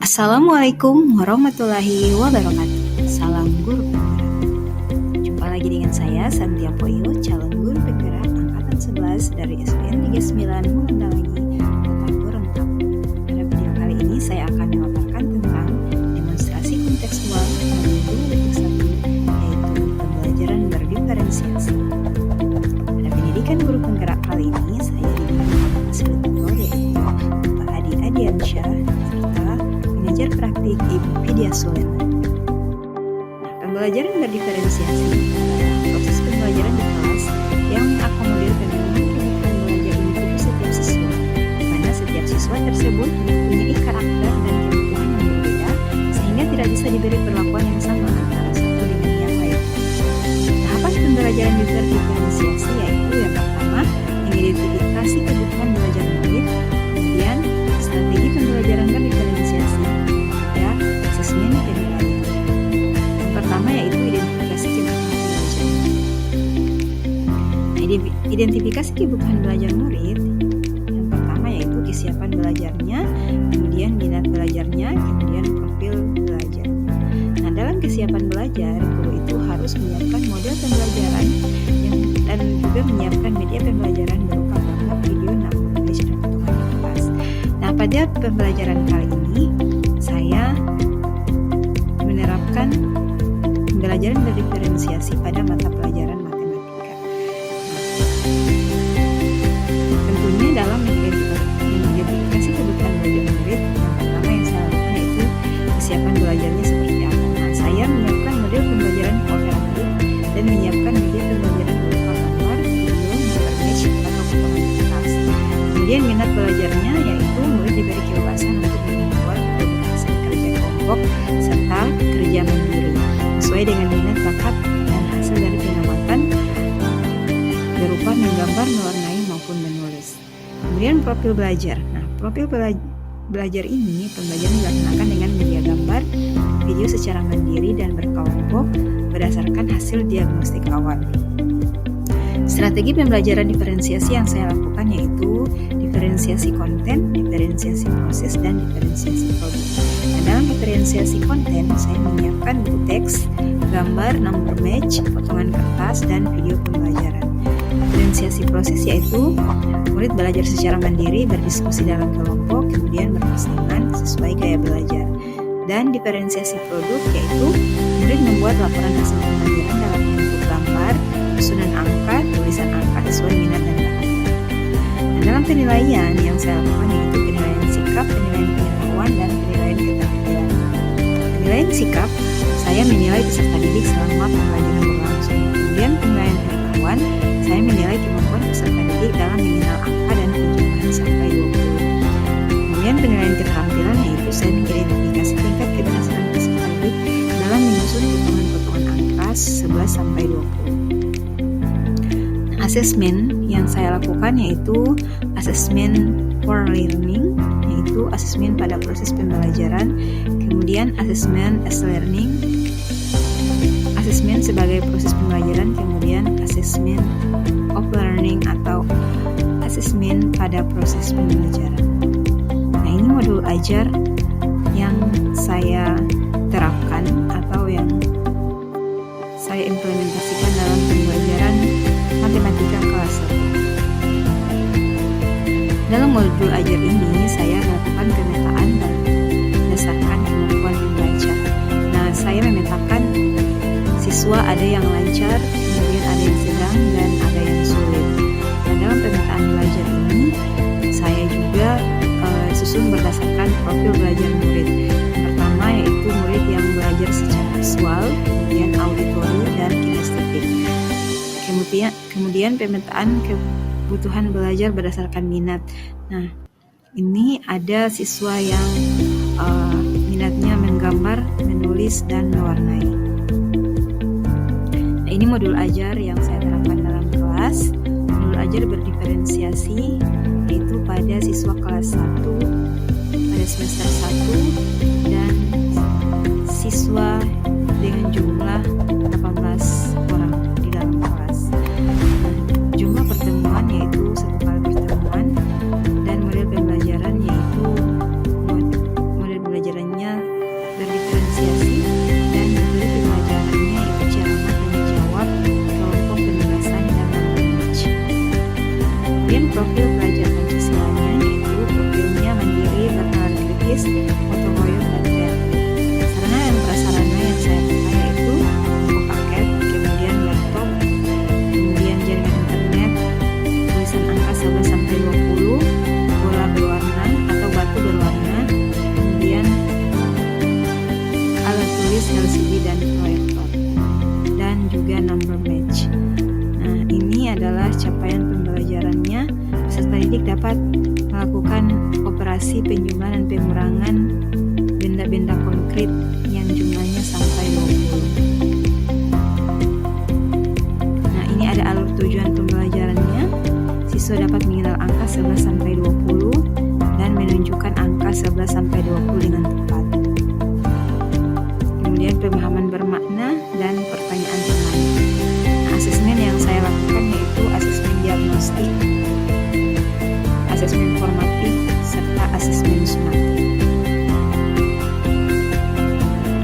Assalamualaikum warahmatullahi wabarakatuh. Salam guru penggerak. Jumpa lagi dengan saya Santia Poyo, calon guru penggerak angkatan 11 dari SPN 39 Mengendalangi Kota Gorontalo. Pada video kali ini saya akan memaparkan tentang demonstrasi kontekstual modul 1, yaitu pembelajaran berdiferensiasi. Pada pendidikan guru penggerak kali ini saya dibimbing fasilitator yaitu Bapak Adi Adiansyah serta pengajar praktik Ibu Vidya Sulaiman. Pembelajaran berdiferensiasi adalah proses pembelajaran di kelas yang mengakomodir pemenuhan kebutuhan belajar individu setiap siswa, di mana setiap siswa tersebut mempunyai karakter dan kebutuhan yang berbeda, sehingga tidak bisa diberi perlakuan yang sama antara satu dengan yang lain. Tahapan pembelajaran berdiferensiasi yaitu yang pertama, mengidentifikasi kebutuhan belajar murid, kemudian strategi pembelajaran berdiferensiasi, dan asesmen penilaian. Yang pertama yaitu identifikasi kebutuhan belajar. Identifikasi kebutuhan belajar murid, yang pertama yaitu kesiapan belajarnya, kemudian minat belajarnya, kemudian profil belajarnya. Nah, dalam kesiapan belajar, guru itu harus menyiapkan model pembelajaran dan juga menyiapkan media pembelajaran berupa gambar, video, nama, tulis, dan potongan kertas. Nah, pada pembelajaran kali ini saya menerapkan pembelajaran berdiferensiasi pada mata pelajaran matematika. Tentunya dalam mengidentifikasi kebutuhan belajar murid, yang pertama yang saya lakukan yaitu kesiapan belajarnya seperti apa. Nah, saya menyiapkan model pembelajaran kooperatif dan menyiapkan media pembelajaran berupa gambar, video, match, atau potongan kertas. Kemudian minat belajarnya yaitu murid diberi kebebasan untuk membuat hasil kerja kelompok serta kerja mandiri sesuai dengan minat, bakat, dan hasil dari pengamatan berupa menggambar, mewarnai, maupun menulis. Kemudian profil belajar. Nah, profil belajar ini pembelajaran dilaksanakan dengan media gambar, video secara mandiri dan berkelompok berdasarkan hasil diagnostik awal. Strategi pembelajaran diferensiasi yang saya lakukan yaitu diferensiasi konten, diferensiasi proses, dan diferensiasi produk. Nah, dalam diferensiasi konten, saya menyiapkan buku teks, gambar, number match, potongan kertas, dan video pembelajaran. Diferensiasi proses yaitu murid belajar secara mandiri, berdiskusi dalam kelompok, kemudian berpasangan sesuai gaya belajar. Dan diferensiasi produk yaitu murid membuat laporan hasil pembelajaran dalam bentuk gambar, susunan angka, tulisan angka sesuai minat dan bakat. Dan dalam penilaian yang saya lakukan yaitu penilaian sikap, penilaian pengetahuan, dan penilaian keterampilan. Penilaian sikap, saya menilai peserta didik selama pembelajaran berlangsung. Kemudian penilaian pengetahuan, saya menilai kemampuan peserta didik dalam mengenal angka dan penjumlahan sampai 20. Kemudian penilaian keterampilan yaitu saya mengidentifikasi tingkat keberhasilan peserta didik dalam menyusun potongan-potongan angka 11 sampai 20. Asesmen yang saya lakukan yaitu asesmen for learning, yaitu asesmen pada proses pembelajaran, kemudian asesmen as learning, asesmen sebagai proses pembelajaran, kemudian asesmen of learning atau asesmen pada proses pembelajaran. Nah, ini modul ajar yang saya terapkan atau yang saya implementasikan dalam pembelajaran matematika kelas 1. Dalam modul ajar ini saya melakukan pemetaan berdasarkan kemampuan membaca. Nah, saya memetakan siswa ada yang lancar, kemudian ada yang sedang, dan ada yang sulit. Nah, dalam pemetaan belajar ini saya juga susun berdasarkan profil belajar murid. Yang pertama yaitu murid yang belajar secara visual, kemudian auditori, dan kinestetik. Kemudian pemetaan kebutuhan belajar berdasarkan minat. Nah, ini ada siswa yang minatnya menggambar, menulis, dan mewarnai. Nah, ini modul ajar yang saya terapkan dalam kelas. Modul ajar berdiferensiasi yaitu pada siswa kelas 1 pada semester 1 dan siswa dengan jumlah 18 orang di dalam kelas. Jumlah pertemuan yaitu 1 kali pertemuan dan model pembelajaran yaitu model pembelajarannya semuanya berdiferensiasi dan metode pembelajarannya yaitu ceramah tanya jawab, kelompok penugasan dan language. Kemudian profil pelajar Pancasilanya yaitu profilnya mandiri, bernalar kritis, gotong royong dan kreatif. Sarana dan prasarana yang saya pakai yaitu buku paket, kemudian laptop, kemudian jaringan internet, tulisan angka 11 sampai 20, bola berwarna atau batu berwarna, kemudian alat tulis LCD dan proyektor, dan juga number match. Nah, ini adalah capaian pembelajarannya. Peserta didik dapat melakukan operasi penjumlahan dan pengurangan benda-benda konkret yang jumlahnya sampai 20. Nah, ini ada alur tujuan pembelajarannya. Siswa dapat mengenal angka 11 sampai 20 dan menunjukkan angka 11 sampai 20 dengan tepat. Kemudian pemahaman bermakna dan pertanyaan teman. Nah, asesmen yang saya lakukan yaitu asesmen diagnostik, asesmen formatif, serta asesmen sumatif.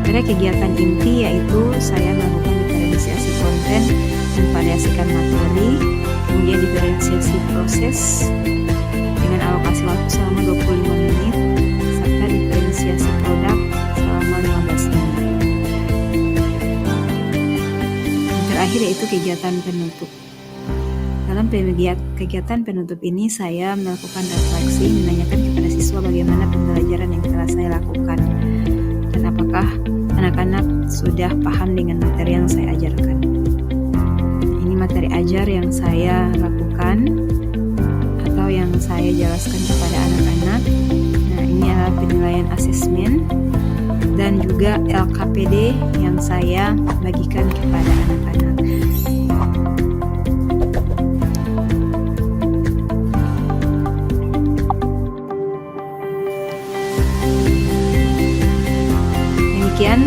Pada kegiatan inti yaitu saya melakukan diferensiasi konten, memvariasikan materi, kemudian diferensiasi proses dengan alokasi waktu selama 25 menit, serta diferensiasi produk selama 15 menit. Yang terakhir yaitu kegiatan penutup. Dalam kegiatan penutup ini saya melakukan refleksi, menanyakan kepada siswa bagaimana pembelajaran yang telah saya lakukan dan apakah anak-anak sudah paham dengan materi yang saya ajarkan. Ini materi ajar yang saya lakukan atau yang saya jelaskan kepada anak-anak. Nah, ini adalah penilaian asesmen dan juga LKPD yang saya bagikan kepada anak-anak. Demikian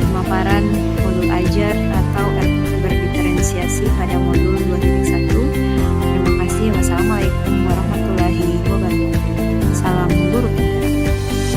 pemaparan modul ajar